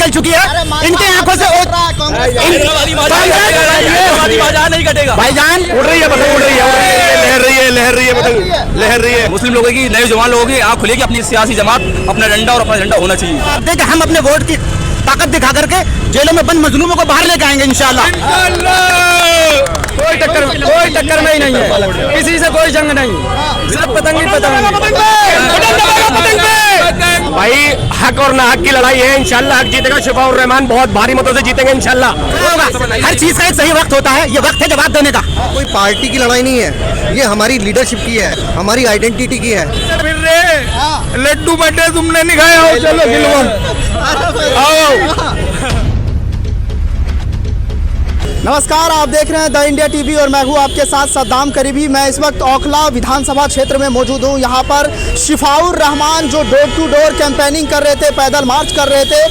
निकल चुकी है, इनकी आंखों से नहीं कटेगा भाईजान। उड़ रही है पतंग, उड़ रही है, लहर रही है, लहर रही है पतंग, लहर रही है। मुस्लिम लोगों की, नए जवान लोगों की आंख खुलेगी, अपनी सियासी जमात अपना डंडा और अपना झंडा होना चाहिए। देखिए हम अपने वोट की ताकत दिखा करके जेलों में बंद मजलूमों को बाहर लेके आएंगे इंशाल्लाह। कोई टक्कर में ही नहीं है, किसी से कोई जंग नहीं, सिर्फ पतंग ही पतंग। भाई हक और ना हक की लड़ाई है, इंशाल्लाह हक जीतेगा, शिफाउर रहमान बहुत भारी मतों से जीतेंगे इंशाल्लाह। हर चीज का एक सही वक्त होता है, ये वक्त है जवाब देने का। कोई पार्टी की लड़ाई नहीं है, ये हमारी लीडरशिप की है, हमारी आइडेंटिटी की है। फिर रे लड्डू बड्डे तुमने नहीं खाया हो, चलो खिलवाओ आओ। नमस्कार, आप देख रहे हैं द इंडिया टीवी और मैं हूं आपके साथ सद्दाम करीबी। मैं इस वक्त ओखला विधानसभा क्षेत्र में मौजूद हूं। यहां पर शिफाउर रहमान जो डोर टू डोर कैंपेनिंग कर रहे थे, पैदल मार्च कर रहे थे,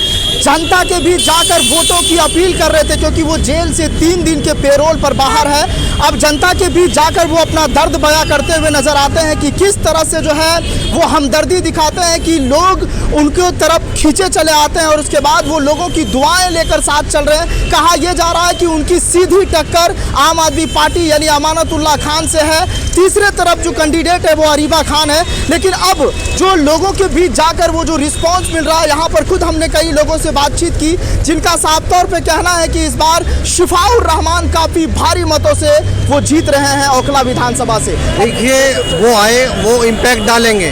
जनता के बीच जाकर वोटों की अपील कर रहे थे, क्योंकि वो जेल से 3 दिन के पेरोल पर बाहर है। अब जनता के बीच जाकर वो अपना दर्द बयां करते हुए नजर आते हैं कि किस तरह से जो है वो हमदर्दी दिखाते हैं कि लोग उनके तरफ खींचे चले आते हैं और उसके बाद वो लोगों की दुआएं लेकर साथ चल रहे हैं। कहा यह जा रहा है कि उनकी सीधी टक्कर आम आदमी पार्टी यानी अमानतुल्लाह खान से है। तीसरे तरफ जो कैंडिडेट है वो अरीबा खान है। लेकिन अब जो लोगों के बीच जाकर वो जो रिस्पांस मिल रहा है, यहाँ पर खुद हमने कई लोगों से बातचीत की जिनका साफ तौर पे कहना है कि इस बार शिफाउर रहमान काफ़ी भारी मतों से वो जीत रहे हैं ओखला विधानसभा से। देखिए वो आए, वो इम्पैक्ट डालेंगे।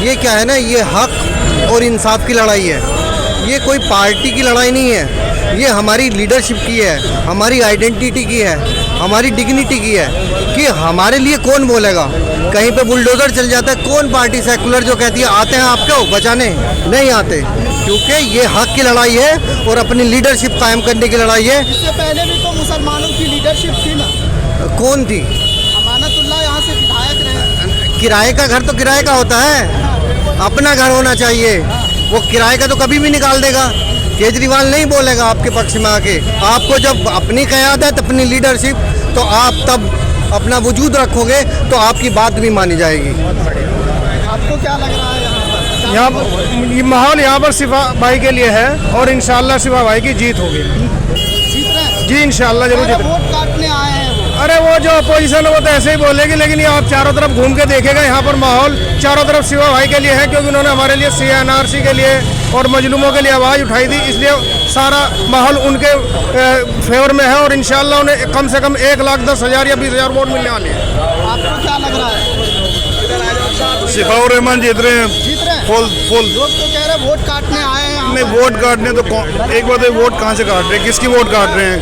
ये क्या है ना, ये हक और इंसाफ की लड़ाई है, ये कोई पार्टी की लड़ाई नहीं है, ये हमारी लीडरशिप की है, हमारी आइडेंटिटी की है, हमारी डिग्निटी की है कि हमारे लिए कौन बोलेगा। कहीं पे बुलडोजर चल जाता है, कौन पार्टी सेकुलर जो कहती है आते हैं आपको बचाने, नहीं आते, क्योंकि ये हक की लड़ाई है और अपनी लीडरशिप कायम करने की लड़ाई है। इससे पहले भी तो मुसलमानों की लीडरशिप थी ना, कौन थी? अमानतुल्लाह यहाँ से विधायक रहे। किराए का घर तो किराए का होता है, अपना घर होना चाहिए। वो किराए का तो कभी भी निकाल देगा। केजरीवाल नहीं बोलेगा आपके पक्ष में आके। आपको जब अपनी क़यादत, अपनी लीडरशिप, तो आप तब अपना वजूद रखोगे तो आपकी बात भी मानी जाएगी। आपको क्या लग रहा है यहाँ पर ये माहौल यहाँ पर शिफा भाई के लिए है और इंशाल्लाह शिफा भाई की जीत होगी। जीत रहे हैं? जी इंशाल्लाह जरूर जीत। वोट काटने आए हैं वो। अरे वो जो अपोजिशन है वो तो ऐसे ही बोलेगी, लेकिन ये आप चारों तरफ घूम के देखेगा, यहाँ पर माहौल चारों तरफ शिवा भाई के लिए है, क्योंकि उन्होंने हमारे लिए CNRC के लिए और मजलूमों के लिए आवाज़ उठाई थी, इसलिए सारा माहौल उनके फेवर में है और इंशाल्लाह उन्हें कम से कम 1,10,000 या 20,000 वोट मिलने वाले हैं। आपको क्या लग रहा है? शिफाउर रहमान जीत रहे हैं। जीत रहे हैं? फुल लोग तो कह रहे हैं वोट काटने आए हैं यहाँ नहीं, पर। वोट काटने तो एक बात है, वोट कहाँ से काट रहे हैं, किसकी वोट काट रहे हैं?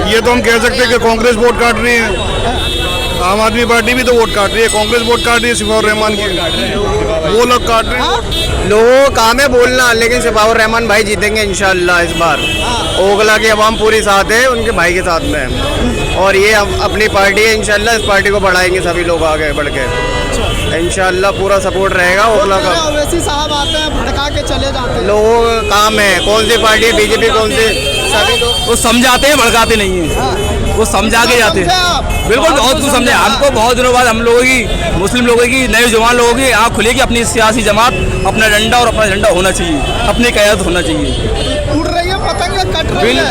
ये तो हम कह सकते हैं कि कांग्रेस वोट काट रही है, आम आदमी पार्टी भी तो वोट काट रही है, कांग्रेस वोट काट रही है शिफाउर रहमान की, वो लोग काट रहे हैं। लोगों का काम है बोलना, लेकिन शिफाउर रहमान भाई जीतेंगे इंशाल्लाह इस बार। ओखला की आवाम पूरी साथ है, उनके भाई के साथ में है और ये अपनी पार्टी है, इंशाल्लाह इस पार्टी को बढ़ाएंगे सभी लोग आगे बढ़ के, इंशाल्लाह पूरा सपोर्ट रहेगा ओखला का। ओवैसी साहब आते हैं भड़का के चले जाते हैं। लोगों का काम है, कौन सी पार्टी है, बीजेपी कौन सी, सभी लोग वो समझाते हैं, भड़काते नहीं है, वो समझा के जाते हैं। बिल्कुल बहुत कुछ समझे। हमको बहुत दिनों बाद हम लोगों की, मुस्लिम लोगों की, नए जवान लोगों की आँख खुलेगी, अपनी सियासी जमात अपना डंडा और अपना झंडा होना चाहिए, अपनी क़यादत होना चाहिए। उड़ रही है पतंग, कट रही है।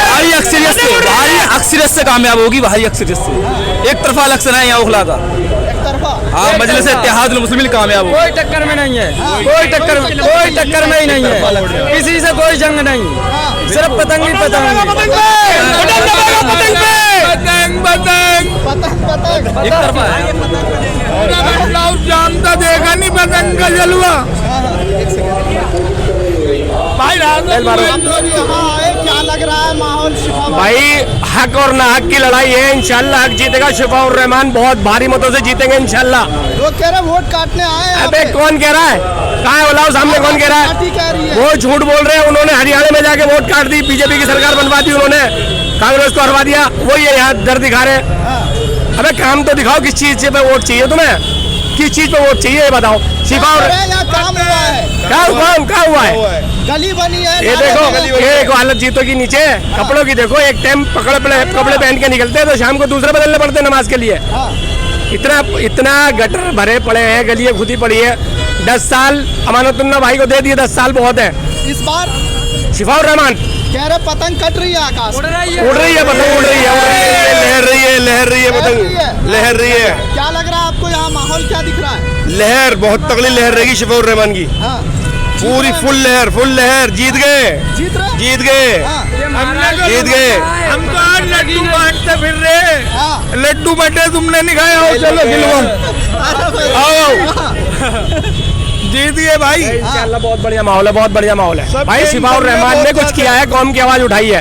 भारी अक्सरियत से कामयाब होगी, भारी अक्सरियत से। एक तरफा इलेक्शन है यहाँ ओखला का। एक तरफा। हाँ, मजलिस इत्तेहादुल मुस्लिमीन कामयाब हो। कोई टक्कर में नहीं है, कोई टक्कर में ही नहीं है, किसी से कोई जंग नहीं, सिर्फ पतंग ही पतंग। पतंग एक तरफा है। जानता देखा नहीं पतंग का जलवा। क्या लग रहा है माहौल शिफा भाई हक और ना हक की लड़ाई है, इंशाल्लाह हक जीतेगा, शिफाउर रहमान बहुत भारी मतों से जीतेंगे इंशाल्लाह। लोग कह रहे हैं वोट काटने आए हैं। अबे कौन कह रहा है, कहाँ है बुलाओ सामने, कौन कह रहा पार्टी कह रही है? है। वो झूठ बोल रहे हैं, उन्होंने हरियाणा में जाके वोट काट दी, बीजेपी की सरकार बनवा दी, उन्होंने कांग्रेस को हरवा दिया, वो ये यहाँ डर दिखा रहे। अबे काम तो दिखाओ, किस चीज पे वोट चाहिए तुम्हें, किस चीज पे वोट चाहिए ये बताओ। शिफाउर काम हुआ है, क्या हुआ है? गली बनी है। ये देखो हालत जीतों की नीचे, कपड़ों की देखो, एक टाइम कपड़े पहन के निकलते हैं तो शाम को दूसरे बदलने पड़ते हैं नमाज के लिए। इतना गटर भरे पड़े हैं, गलियां खुदी पड़ी है, 10 साल अमानतुल्लाह भाई को दे दिए, 10 साल बहुत है। इस बार शिफाउर रहमान कह रहे पतंग कट रही है आकाश में। उड़ रही है पतंग, उड़ रही है, लहर रही है, लहर रही है पतंग, लहर रही है। क्या लग रहा है आपको, यहाँ माहौल क्या दिख रहा है? लहर बहुत तगड़ी लहर रहेगी शिफाउर रहमान की, हाँ, पूरी फुल लहर। जीत गए, जीत रहे? जीत गए, हाँ, जीत गए। हम तो आज लड्डू बांटते फिर रहे, हाँ। लड्डू बांटे तुमने नहीं खाया, हो चलो खिलवाओ, आओ। जीत गए भाई, इंशाल्लाह बहुत बढ़िया माहौल है, बहुत बढ़िया माहौल है भाई। शिफाउर रहमान ने कुछ किया है, कौम की आवाज उठाई है,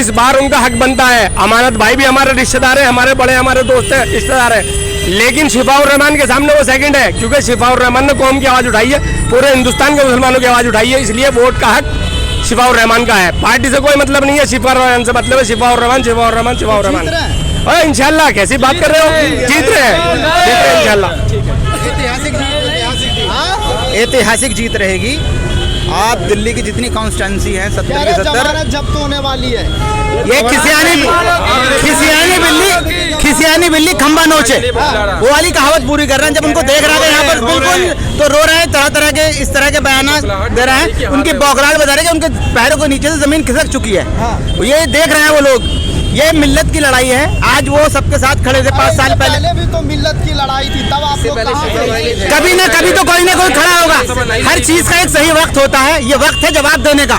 इस बार उनका हक बनता है। अमानत भाई भी हमारे रिश्तेदार है, हमारे बड़े हमारे दोस्त है, रिश्तेदार है, लेकिन शिफाउर रहमान के सामने वो सेकंड है, क्योंकि शिफाउर रहमान ने कौम की आवाज उठाई है, पूरे हिंदुस्तान के मुसलमानों की आवाज उठाई है, इसलिए वोट का हक शिफाउर रहमान का है। पार्टी से कोई मतलब नहीं है, शिफाउर रहमान से मतलब है। शिफाउर रहमान, शिफाउर रहमान, शिफाउर रहमान। और इंशाल्लाह कैसी बात कर रहे हो, जीत रहे हैं इंशाल्लाह। ऐतिहासिक जीत रहेगी। आप दिल्ली की जितनी कॉन्स्टिट्यूंसी है 70 की 70, जमानत जब्त होने वाली है। ये खिसियानी बिल्ली खंबा नोचे, वो वाली कहावत पूरी कर रहे हैं। जब उनको देख रहे हैं यहाँ पर बिल्कुल तो रो रहे हैं, तरह तरह के इस तरह के बयान दे रहे हैं, उनकी बौखलाहट बता रहे हैं कि उनके पैरों के नीचे से जमीन खिसक चुकी है। ये देख रहे हैं वो लोग, ये मिल्लत की लड़ाई है। आज वो सबके साथ खड़े थे 5 साल पहले भी तो मिल्लत की लड़ाई थी, तब आप लोग कहाँ थे? कभी ना कभी तो कोई ना कोई खड़ा होगा। हर चीज का एक सही वक्त होता है, ये वक्त है जवाब देने का।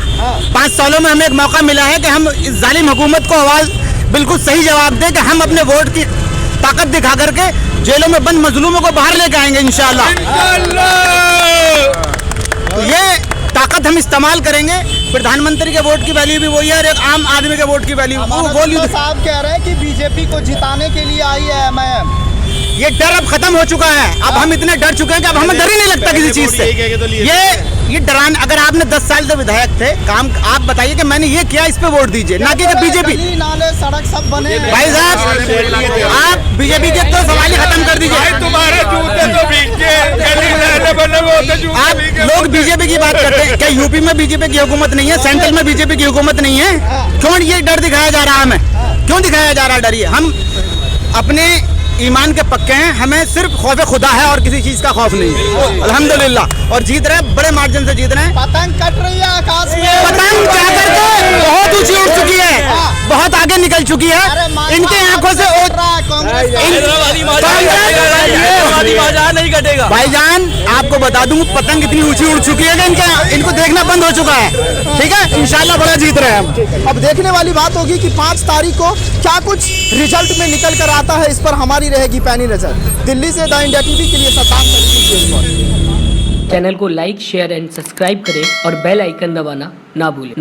5 सालों में हमें एक मौका मिला है कि हम इस जालिम हुकूमत को आवाज बिल्कुल सही जवाब दें कि हम अपने वोट की ताकत दिखा करके जेलों में बंद मजलूमों को बाहर लेके आएंगे इंशाल्लाह। तो ये ताकत हम इस्तेमाल करेंगे। प्रधानमंत्री के वोट की वैल्यू भी वही है और एक आम आदमी के वोट की वैल्यू वो साहब कह रहे हैं कि बीजेपी को जिताने के लिए आई है एमआईएम। ये डर अब खत्म हो चुका है। अब हम इतने डर चुके हैं कि अब हमें डर ही नहीं लगता किसी चीज से। ये डरान, अगर आपने 10 साल से विधायक थे, काम आप बताइए कि मैंने ये किया, इस पे वोट दीजिए, ना कि बीजेपी। नाले सड़क सब बने भाई साहब, आप बीजेपी के तो सवाल ही खत्म कर दीजिए। आप लोग बीजेपी की बात करते हैं, क्या यूपी में बीजेपी की हुकूमत नहीं है, सेंट्रल में बीजेपी की हुकूमत नहीं है? क्यों ये डर दिखाया जा रहा है हमें? क्यों दिखाया जा रहा है डर? ये हम अपने ईमान के पक्के हैं, हमें सिर्फ खौफ खुदा है और किसी चीज का खौफ नहीं है। अल्हम्दुलिल्लाह, और जीत रहे हैं, बड़े मार्जिन से जीत रहे हैं। पतंग कट रही है आकाश में, पतंग जा करके बहुत ऊंची उठ चुकी है, बहुत आगे निकल चुकी है। इनके आंखों से नहीं कटेगा भाईजान, आपको बता दूं, पतंग इतनी ऊंची उड़ चुकी है कि इनको देखना बंद हो चुका है। ठीक है, इंशाल्लाह बड़ा जीत रहे हैं हम। अब देखने वाली बात होगी कि 5 तारीख को क्या कुछ रिजल्ट में निकल कर आता है, इस पर हमारी रहेगी पैनी नजर। दिल्ली से द इंडिया टीवी के लिए सद्दाम करीबी। चैनल को लाइक, शेयर एंड सब्सक्राइब करें और बेल आइकन दबाना ना भूलें।